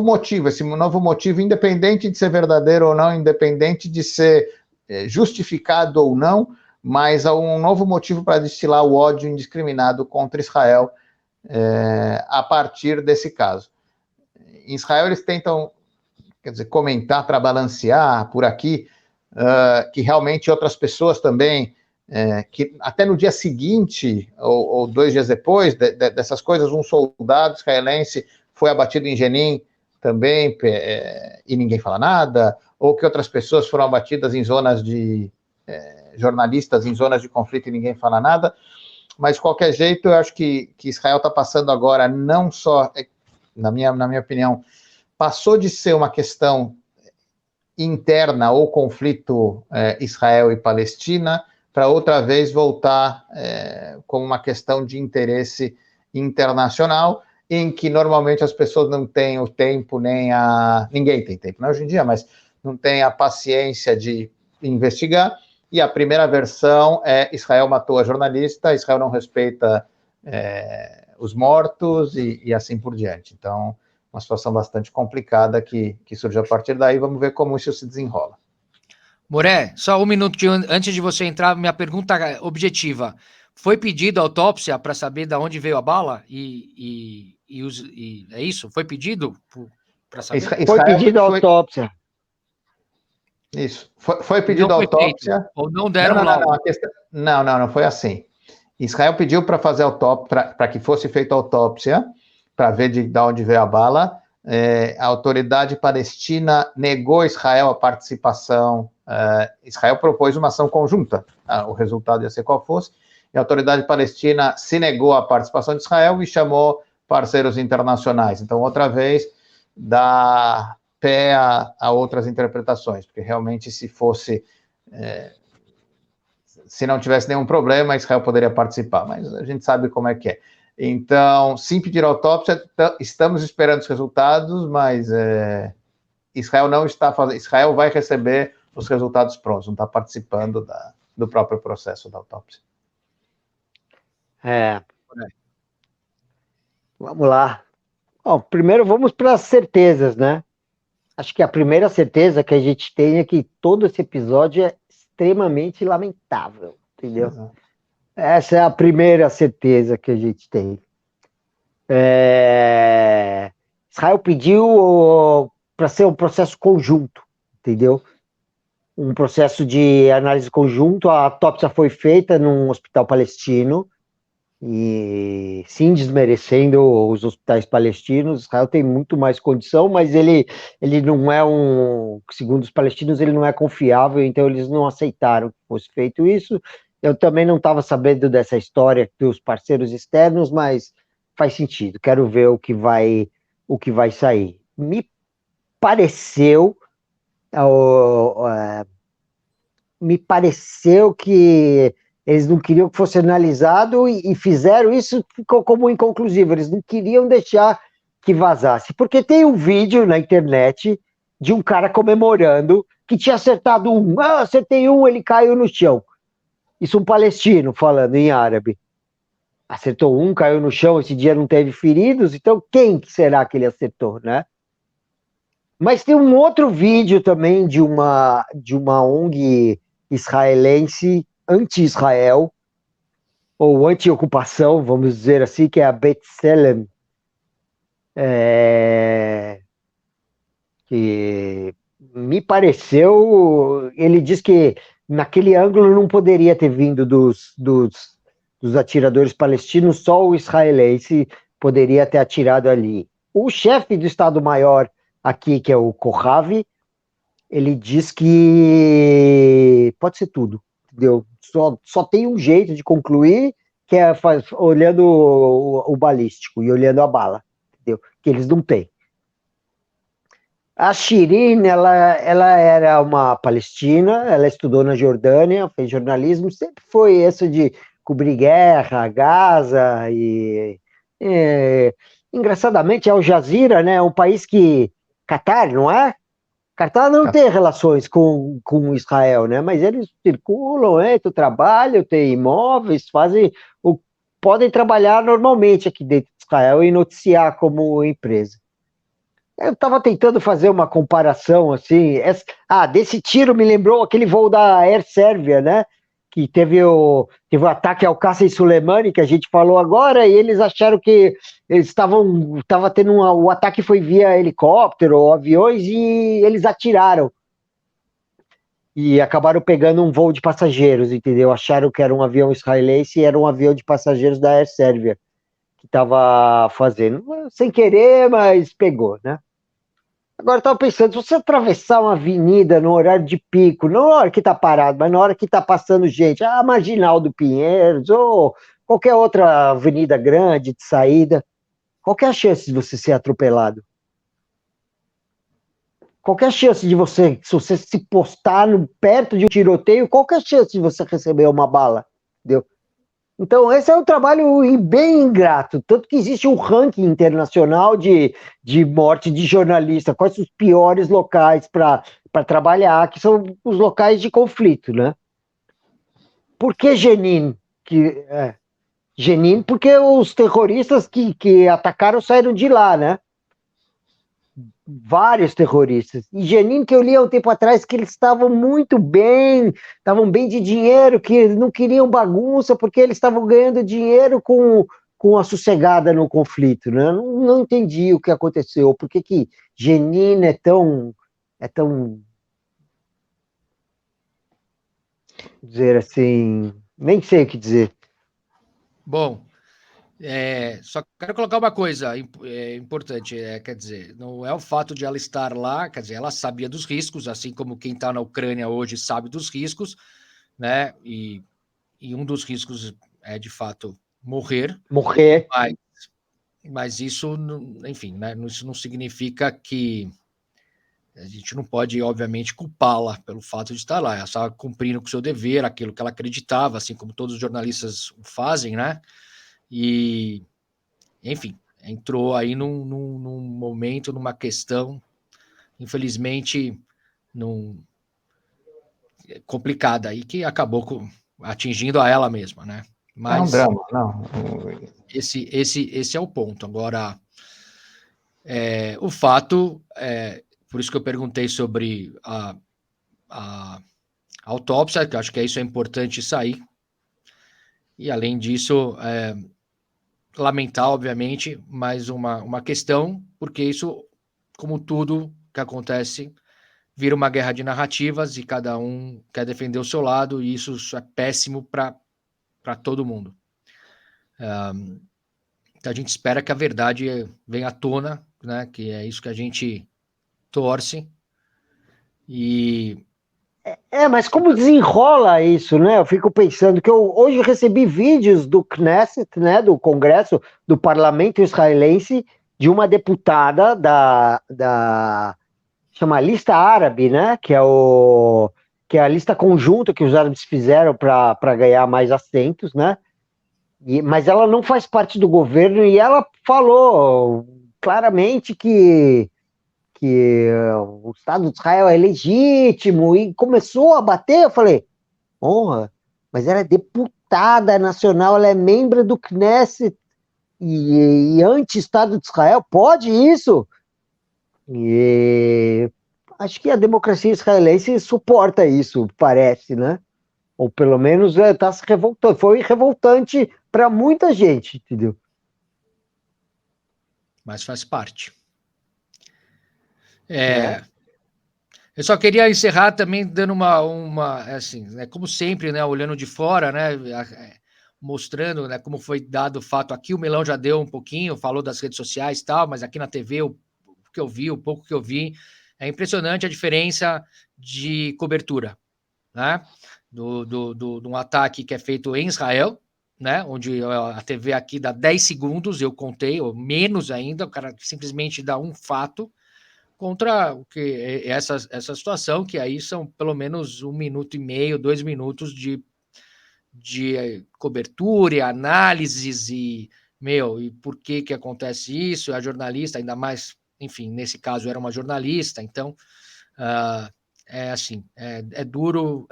motivo, independente de ser verdadeiro ou não, independente de ser justificado ou não, mas há um novo motivo para destilar o ódio indiscriminado contra Israel a partir desse caso. Em Israel, eles tentam, comentar para balancear por aqui, que realmente outras pessoas também, que até no dia seguinte, ou 2 dias depois dessas coisas, um soldado israelense foi abatido em Jenin também, e ninguém fala nada, ou que outras pessoas foram abatidas em zonas de jornalistas em zonas de conflito e ninguém fala nada, mas de qualquer jeito eu acho que Israel está passando agora não só, na minha opinião, passou de ser uma questão interna ou conflito Israel e Palestina para outra vez voltar como uma questão de interesse internacional, em que normalmente as pessoas não têm o tempo, ninguém tem tempo, não hoje em dia, mas não tem a paciência de investigar, e a primeira versão é Israel matou a jornalista, Israel não respeita os mortos e assim por diante. Então, uma situação bastante complicada que surgiu a partir daí, vamos ver como isso se desenrola. Moré, só um minuto antes de você entrar, minha pergunta objetiva. Foi pedido autópsia para saber de onde veio a bala? E é isso? Foi pedido para saber? Foi pedido autópsia. Isso. Foi pedido autópsia. Feito, ou não deram laudo? Não foi assim. Israel pediu para fazer autópsia, para que fosse feita autópsia, para ver de onde veio a bala. A autoridade palestina negou a Israel a participação. Israel propôs uma ação conjunta, o resultado ia ser qual fosse, e a autoridade palestina se negou à participação de Israel e chamou parceiros internacionais. Então, outra vez, dá pé a outras interpretações, porque realmente se não tivesse nenhum problema, Israel poderia participar, mas a gente sabe como é que é. Então, sim pedir autópsia, estamos esperando os resultados, mas Israel não está fazendo, Israel vai receber os resultados prontos, não está participando do próprio processo da autópsia. Vamos lá. Bom, primeiro vamos para as certezas, né? Acho que a primeira certeza que a gente tem é que todo esse episódio é extremamente lamentável, entendeu? Uhum. Essa é a primeira certeza que a gente tem. Israel pediu para ser um processo conjunto, entendeu? Um processo de análise conjunto. A autópsia foi feita num hospital palestino, e sim, desmerecendo os hospitais palestinos. Israel tem muito mais condição, mas ele não é segundo os palestinos, ele não é confiável, então eles não aceitaram que fosse feito isso. Eu também não estava sabendo dessa história dos parceiros externos, mas faz sentido, quero ver o que vai sair. Me pareceu que eles não queriam que fosse analisado e fizeram isso, ficou como inconclusivo. Eles não queriam deixar que vazasse. Porque tem um vídeo na internet de um cara comemorando que tinha acertado acertei ele caiu no chão. Isso um palestino falando em árabe. Acertou caiu no chão, esse dia não teve feridos, então quem será que ele acertou, né? Mas tem um outro vídeo também de uma ONG israelense anti-Israel, ou anti-ocupação, vamos dizer assim, que é a B'Tselem, que me pareceu, ele diz que naquele ângulo não poderia ter vindo dos atiradores palestinos, só o israelense poderia ter atirado ali. O chefe do Estado-Maior aqui, que é o Kohavi, ele diz que pode ser tudo, entendeu? Só tem um jeito de concluir, que é olhando o balístico e olhando a bala, entendeu? Que eles não têm. A Shirin, ela era uma palestina, ela estudou na Jordânia, fez jornalismo, sempre foi essa de cobrir guerra, Gaza engraçadamente, Al Jazeera, né, é um país que Catar, não é? Catar não tem relações com Israel, né? Mas eles circulam, entram, trabalham, têm imóveis, podem trabalhar normalmente aqui dentro de Israel e noticiar como empresa. Eu estava tentando fazer uma comparação assim. Desse tiro me lembrou aquele voo da Air Serbia, né? Que teve o ataque ao Qasem Soleimani, que a gente falou agora, e eles acharam que eles estava tendo o ataque foi via helicóptero ou aviões e eles atiraram. E acabaram pegando um voo de passageiros, entendeu? Acharam que era um avião israelense e era um avião de passageiros da Air Serbia que estava fazendo. Sem querer, mas pegou, né? Agora eu estava pensando, se você atravessar uma avenida no horário de pico, não na hora que está parado, mas na hora que está passando gente, a Marginal do Pinheiros, ou qualquer outra avenida grande de saída, qual que é a chance de você ser atropelado? Qual que é a chance de você, se você se postar perto de um tiroteio, qual que é a chance de você receber uma bala? Entendeu? Então, esse é um trabalho bem ingrato. Tanto que existe um ranking internacional de morte de jornalista. Quais são os piores locais para trabalhar, que são os locais de conflito, né? Por que Jenin? Jenin, porque os terroristas que atacaram saíram de lá, né? Vários terroristas. E Jenin, que eu li há um tempo atrás, que eles estavam muito bem, estavam bem de dinheiro, que não queriam bagunça, porque eles estavam ganhando dinheiro com a sossegada no conflito, né? Não entendi o que aconteceu. Por que Jenin é tão dizer assim, nem sei o que dizer. Bom, só quero colocar uma coisa importante, quer dizer, não é o fato de ela estar lá, quer dizer, ela sabia dos riscos, assim como quem está na Ucrânia hoje sabe dos riscos, né? E um dos riscos é, de fato, morrer. Mas isso, enfim, né? Isso não significa que a gente não pode, obviamente, culpá-la pelo fato de estar lá. Ela estava cumprindo com o seu dever, aquilo que ela acreditava, assim como todos os jornalistas fazem, né? E, enfim, entrou aí num momento, numa questão, infelizmente, complicada e que acabou atingindo a ela mesma, né? Mas é um drama, não. Esse é o ponto. Agora, o fato, por isso que eu perguntei sobre a autópsia, que eu acho que isso é importante sair. E, além disso, lamentar, obviamente, mais uma questão, porque isso, como tudo que acontece, vira uma guerra de narrativas e cada um quer defender o seu lado, e isso é péssimo para todo mundo. Então a gente espera que a verdade venha à tona, né? Que é isso que a gente torce. Mas como desenrola isso, né? Eu fico pensando que eu hoje recebi vídeos do Knesset, né, do Congresso, do Parlamento israelense, de uma deputada chama Lista Árabe, né? Que é a lista conjunta que os árabes fizeram para ganhar mais assentos, né? Mas ela não faz parte do governo e ela falou claramente que o Estado de Israel é legítimo e começou a bater. Eu falei, honra, mas ela é deputada nacional, ela é membro do Knesset e anti-Estado de Israel, pode isso? E acho que a democracia israelense suporta isso, parece, né? Ou pelo menos está se revoltando. Foi revoltante para muita gente, entendeu? Mas faz parte. Eu só queria encerrar também dando assim, né, como sempre, né, olhando de fora, né, mostrando, né, como foi dado o fato aqui. O Melão já deu um pouquinho, falou das redes sociais e tal, mas aqui na TV, o que eu vi, o pouco que eu vi, é impressionante a diferença de cobertura, né, de um ataque que é feito em Israel, né, onde a TV aqui dá 10 segundos, eu contei, ou menos ainda, o cara simplesmente dá um fato, contra o que essa situação, que aí são pelo menos 1 minuto e meio, 2 minutos de cobertura e análises e, e por que acontece isso? A jornalista, ainda mais, enfim, nesse caso era uma jornalista, então é assim, é duro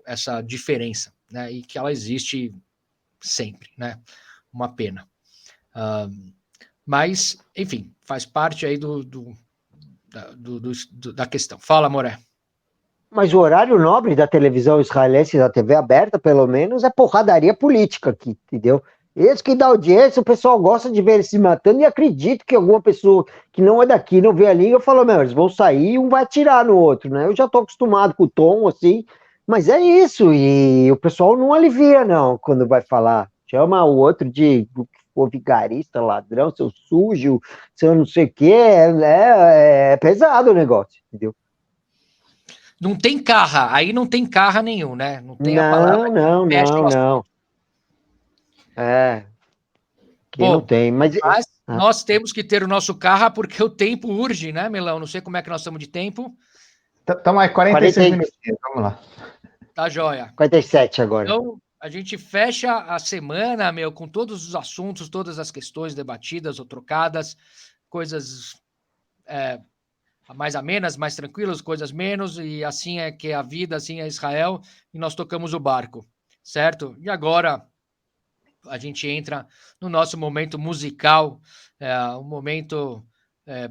essa diferença, né? E que ela existe sempre, né? Uma pena. Mas, enfim, faz parte aí da questão. Fala, Moré. Mas o horário nobre da televisão israelense, da TV aberta, pelo menos, é porradaria política aqui, entendeu? Esse que dá audiência, o pessoal gosta de ver eles se matando e acredito que alguma pessoa que não é daqui, não vê a língua, fala, meu, eles vão sair e um vai atirar no outro, né? Eu já tô acostumado com o tom, assim, mas é isso, e o pessoal não alivia, não, quando vai falar. Chama o outro de vigarista, ladrão, seu sujo, seu não sei o quê, é pesado o negócio, entendeu? Não tem carra, aí não tem carra nenhum, né? Não tem a palavra. Não. Que bom, não tem, mas nós temos que ter o nosso carro porque o tempo urge, né, Melão? Não sei como é que nós estamos de tempo. Estamos aí 46 minutinhos, vamos lá. Tá joia. 47 agora. Então, a gente fecha a semana, com todos os assuntos, todas as questões debatidas ou trocadas, coisas mais amenas, mais tranquilas, coisas menos, e assim é que é a vida, assim é Israel, e nós tocamos o barco, certo? E agora a gente entra no nosso momento musical, um momento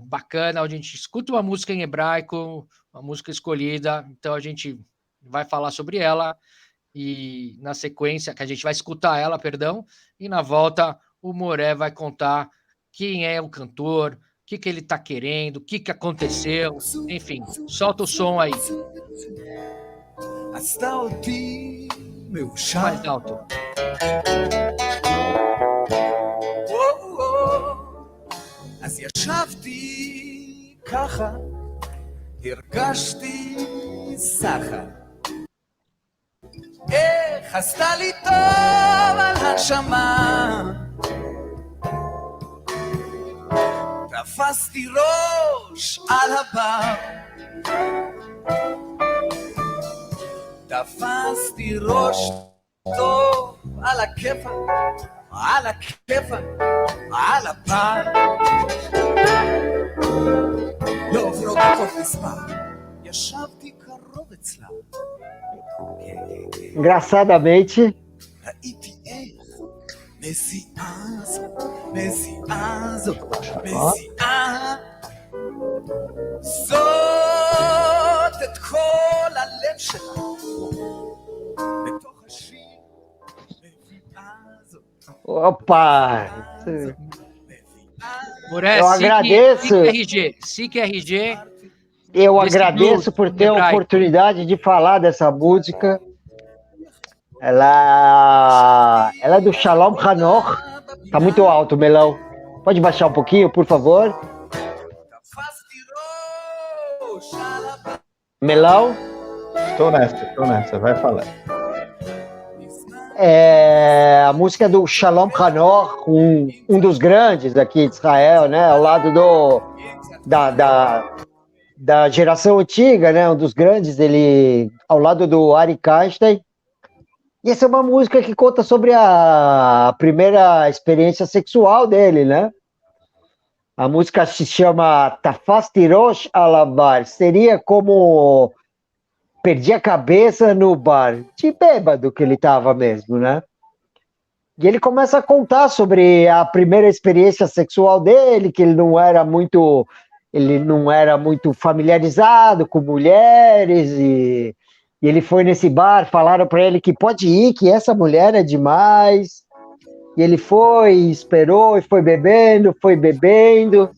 bacana, onde a gente escuta uma música em hebraico, uma música escolhida, então a gente vai falar sobre ela, e na sequência, que a gente vai escutar ela, perdão, e na volta o Moré vai contar quem é o cantor, o que ele tá querendo, o que aconteceu, enfim, solta o som aí. Mais alto. אז ישבתי ככה, הרגשתי סחר. איך עשתה לי טוב על הנשמה, תפסתי ראש על הבר, תפסתי ראש טוב על הכיפה, על הכיפה, על הבר. לא עוברות דקות מספר, ישבתי קרוב אצלה. Engraçadamente, ראיתי איך מזיעה זאת, זאת את כל הלב שלה בתוך השיר, מביאה זאת. opa! Moré, Eu agradeço. SIC RG. Eu agradeço por ter a oportunidade de falar dessa música. Ela é do Shalom Hanor. Tá muito alto, Melão. Pode baixar um pouquinho, por favor? Melão? Tô nessa, vai falar. A música do Shalom Hanor, um dos grandes aqui de Israel, né? Ao lado da geração antiga, né? Um dos grandes, ele ao lado do Arik Einstein. E essa é uma música que conta sobre a primeira experiência sexual dele, né? A música se chama Tafasti Rosh Alabar. Seria como perdi a cabeça no bar, de bêbado que ele estava mesmo, né? E ele começa a contar sobre a primeira experiência sexual dele, que ele não era muito ele não era muito familiarizado com mulheres e ele foi nesse bar, falaram para ele que pode ir, que essa mulher é demais. E ele foi, esperou e foi bebendo, foi bebendo.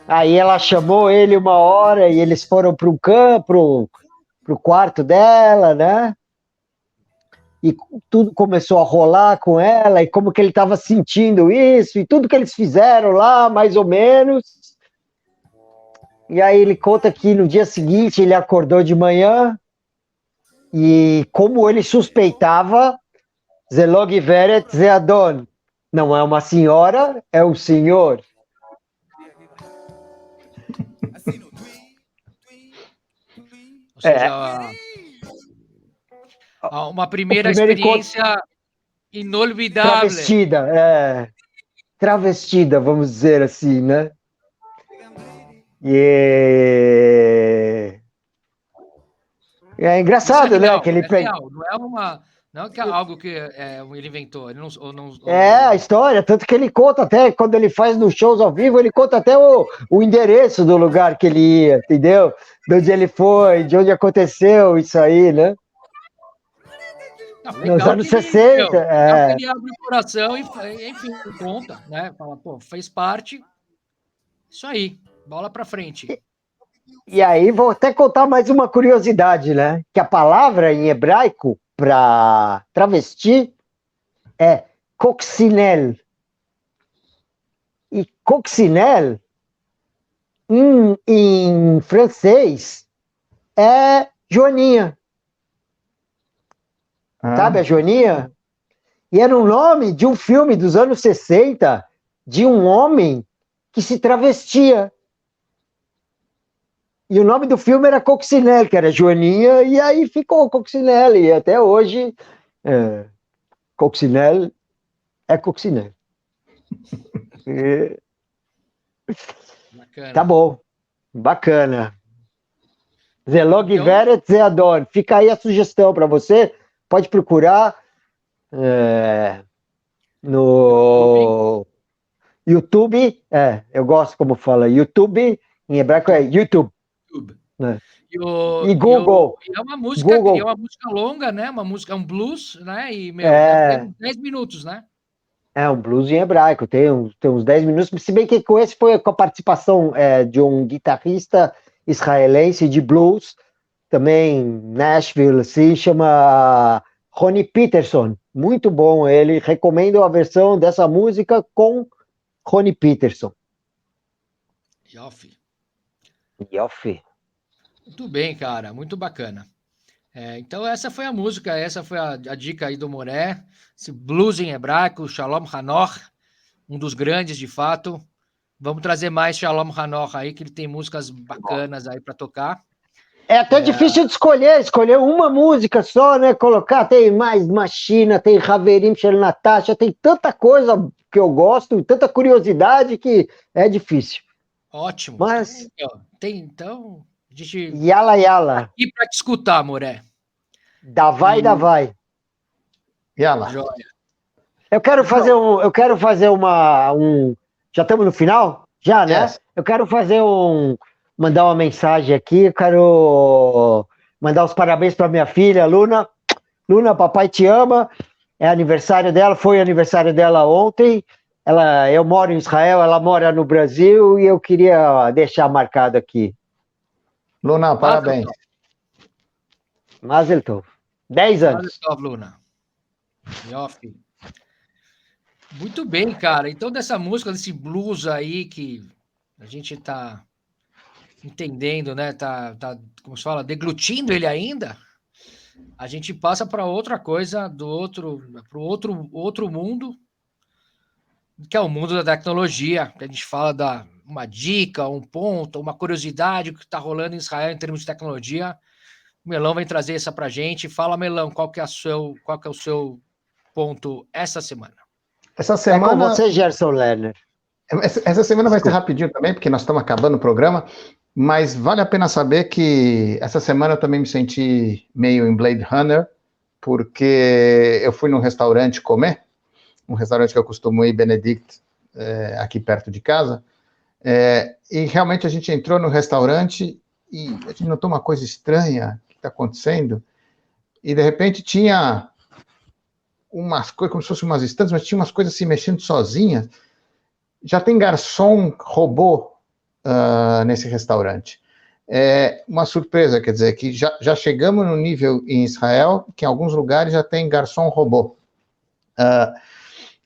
Aí ela chamou ele uma hora e eles foram para o campo, pro quarto dela, né? E tudo começou a rolar com ela, e como que ele estava sentindo isso, e tudo que eles fizeram lá, mais ou menos. E aí ele conta que no dia seguinte ele acordou de manhã, e como ele suspeitava, Zelog Veret Zeadon, não é uma senhora, é um senhor. Ou seja, uma primeira experiência inolvidável. Travestida, vamos dizer assim, né? E é engraçado, Isso é real, né? Que ele real, não é algo que ele inventou. Ele não, a história, tanto que ele conta até, quando ele faz nos shows ao vivo, ele conta até o endereço do lugar que ele ia, entendeu? De onde ele foi, de onde aconteceu isso aí, né? Não, nos anos 60. Ele abre o coração e, enfim, conta, né? Fala, pô, fez parte. Isso aí, bola pra frente. E aí, vou até contar mais uma curiosidade, né? Que a palavra em hebraico para travesti é coccinelle. E coccinelle, em francês, é Joaninha. Sabe a Joaninha? E era o nome de um filme dos anos 60 de um homem que se travestia. E o nome do filme era Coccinelle, que era Joaninha, e aí ficou Coccinelle. E até hoje, Coccinelle é Coccinelle. Bacana. Tá bom, bacana. Zelog Veret Zeadon. Fica aí a sugestão para você. Pode procurar no YouTube. Eu gosto como fala YouTube. Em hebraico é YouTube. Né? E Google. É uma música longa, né? Uma música, um blues, né? E, deve ter uns 10 minutos, né? É um blues em hebraico, tem uns 10 minutos, se bem que com esse foi com a participação de um guitarrista israelense de blues, também Nashville, se chama Ronnie Peterson, muito bom ele, recomendo a versão dessa música com Ronnie Peterson. Yofi. Muito bem, cara, muito bacana. Então essa foi a música, essa foi a dica aí do Moré, esse blues em hebraico, Shalom Hanoch, um dos grandes de fato. Vamos trazer mais Shalom Hanoch aí, que ele tem músicas bacanas aí para tocar. É até difícil de escolher uma música só, né? Colocar, tem mais Machina, tem Haverim Shel Natasha, tem tanta coisa que eu gosto, tanta curiosidade que é difícil. Ótimo. Mas então a gente Yala. Aqui para te escutar, Moré. Davai. Yala. Joia. Eu quero fazer já estamos no final? Já, né? Yes. Eu quero mandar uma mensagem aqui, eu quero mandar os parabéns para minha filha, Luna. Luna, papai te ama. É aniversário dela, foi aniversário dela ontem. Eu moro em Israel, ela mora no Brasil e eu queria deixar marcado aqui. Luna, parabéns. Mazel Tov. 10 anos. Mazel Tov, Luna. Yofi. Muito bem, cara. Então, dessa música, desse blues aí que a gente tá entendendo, né? Tá, como se fala, deglutindo ele ainda. A gente passa para outra coisa para o outro mundo, que é o mundo da tecnologia, que a gente fala uma dica, um ponto, uma curiosidade que está rolando em Israel em termos de tecnologia. O Melão vem trazer essa para a gente. Fala, Melão, qual que é o seu ponto essa semana? Essa semana... É com você, Gerson Lerner. Essa semana vai ser rapidinho também, porque nós estamos acabando o programa, mas vale a pena saber que essa semana eu também me senti meio em Blade Runner, porque eu fui num restaurante comer, um restaurante que eu costumo ir, Benedict, aqui perto de casa, E realmente a gente entrou no restaurante e a gente notou uma coisa estranha que está acontecendo, e de repente tinha umas coisas, como se fossem umas estantes, mas tinha umas coisas se mexendo sozinhas. Já tem garçom robô nesse restaurante. É uma surpresa, quer dizer, que já chegamos no nível em Israel, que em alguns lugares já tem garçom robô.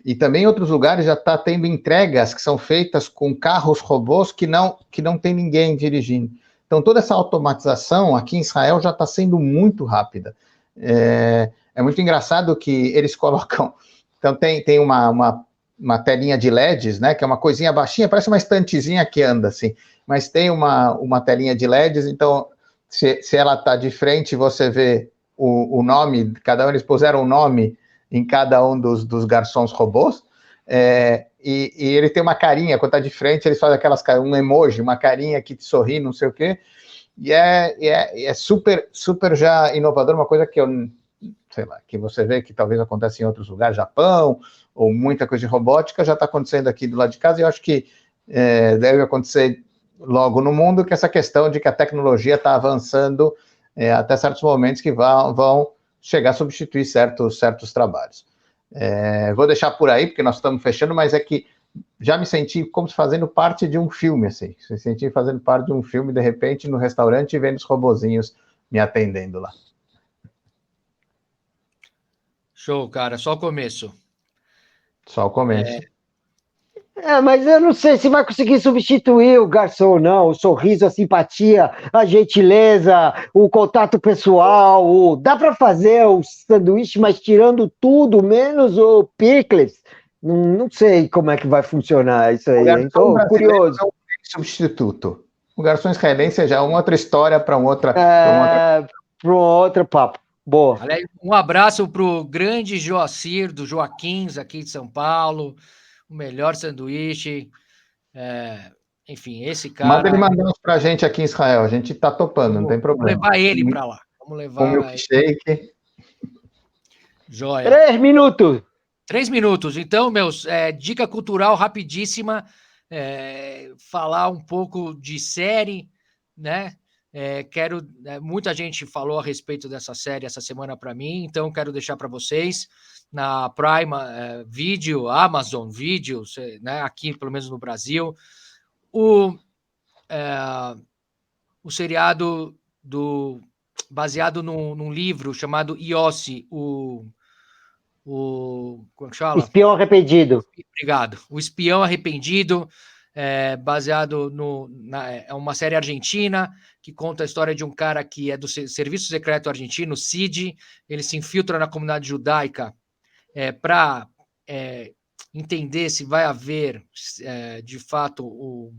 E também em outros lugares já está tendo entregas que são feitas com carros robôs que não tem ninguém dirigindo. Então, toda essa automatização aqui em Israel já está sendo muito rápida. É muito engraçado que eles colocam... Então, tem uma telinha de LEDs, né, que é uma coisinha baixinha, parece uma estantezinha que anda, assim, mas tem uma telinha de LEDs, então, se ela está de frente, você vê o nome, cada um eles puseram um nome em cada um dos garçons robôs, e ele tem uma carinha, quando está de frente, eles fazem um emoji, uma carinha que te sorri, não sei o quê, e é super, super já inovador, uma coisa que eu, sei lá, que você vê que talvez aconteça em outros lugares, Japão, ou muita coisa de robótica, já está acontecendo aqui do lado de casa, e eu acho que deve acontecer logo no mundo, que essa questão de que a tecnologia está avançando até certos momentos que vão chegar a substituir certos trabalhos. Vou deixar por aí, porque nós estamos fechando, mas é que já me senti como se fazendo parte de um filme, assim, me senti fazendo parte de um filme, de repente, no restaurante, e vendo os robozinhos me atendendo lá. Show, cara, só o começo. Só o começo. Mas eu não sei se vai conseguir substituir o garçom, não. O sorriso, a simpatia, a gentileza, o contato pessoal. Dá para fazer o sanduíche, mas tirando tudo, menos o picles. Não sei como é que vai funcionar isso aí. Estou curioso. Não tem substituto. O garçom israelense já é uma outra história para outra. Para um outro papo. Boa. Aliás, um abraço para o grande Joacir, do Joaquins, aqui de São Paulo. O melhor sanduíche. Enfim, esse cara... Manda ele mandar uns pra gente aqui em Israel. A gente tá topando, não tem problema. Vamos levar ele para lá. Vamos levar... Com milkshake. Joia. 3 minutos. 3 minutos. Então, meus, dica cultural rapidíssima. Falar um pouco de série, né? Muita gente falou a respeito dessa série essa semana para mim, então quero deixar para vocês na Prime Video, Amazon Video, né, aqui pelo menos no Brasil, o seriado baseado num livro chamado Yossi, como é que chama? Espião Arrependido. Obrigado. O Espião Arrependido, baseado é uma série argentina que conta a história de um cara que é do Serviço Secreto Argentino, CID. Ele se infiltra na comunidade judaica para entender se vai haver, de fato,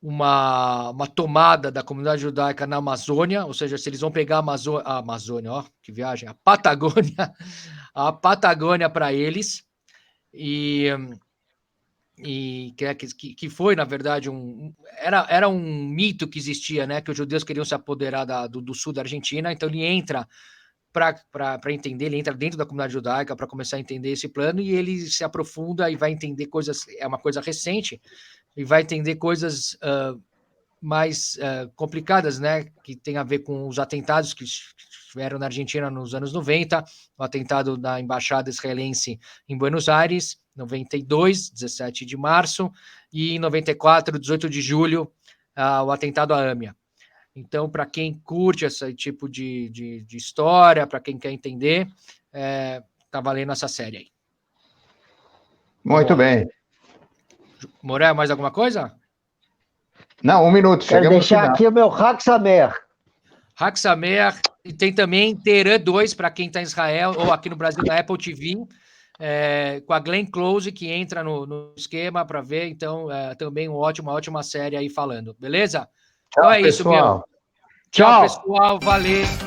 uma tomada da comunidade judaica na Amazônia, ou seja, se eles vão pegar a Amazônia, ó, que viagem, a Patagônia para eles, e que foi, na verdade, era um mito que existia, né, que os judeus queriam se apoderar do sul da Argentina, então ele entra para entender, ele entra dentro da comunidade judaica para começar a entender esse plano, e ele se aprofunda e vai entender coisas, é uma coisa recente, e vai entender coisas mais complicadas, né, que tem a ver com os atentados que estiveram na Argentina nos anos 90, o atentado da embaixada israelense em Buenos Aires, 92, 17 de março, e em 94, 18 de julho, o atentado à AMIA. Então, para quem curte esse tipo de história, para quem quer entender, tá valendo essa série aí. Muito bem. Moré, mais alguma coisa? Não, 1 minuto. Quero deixar aqui o meu Hag Sameach. Hag Sameach. E tem também Teherã 2, para quem está em Israel, ou aqui no Brasil, na Apple TV, com a Glenn Close, que entra no esquema para ver. Então, também uma ótima série aí falando. Beleza? Tchau, então é pessoal. isso, meu. Tchau, pessoal. Valeu.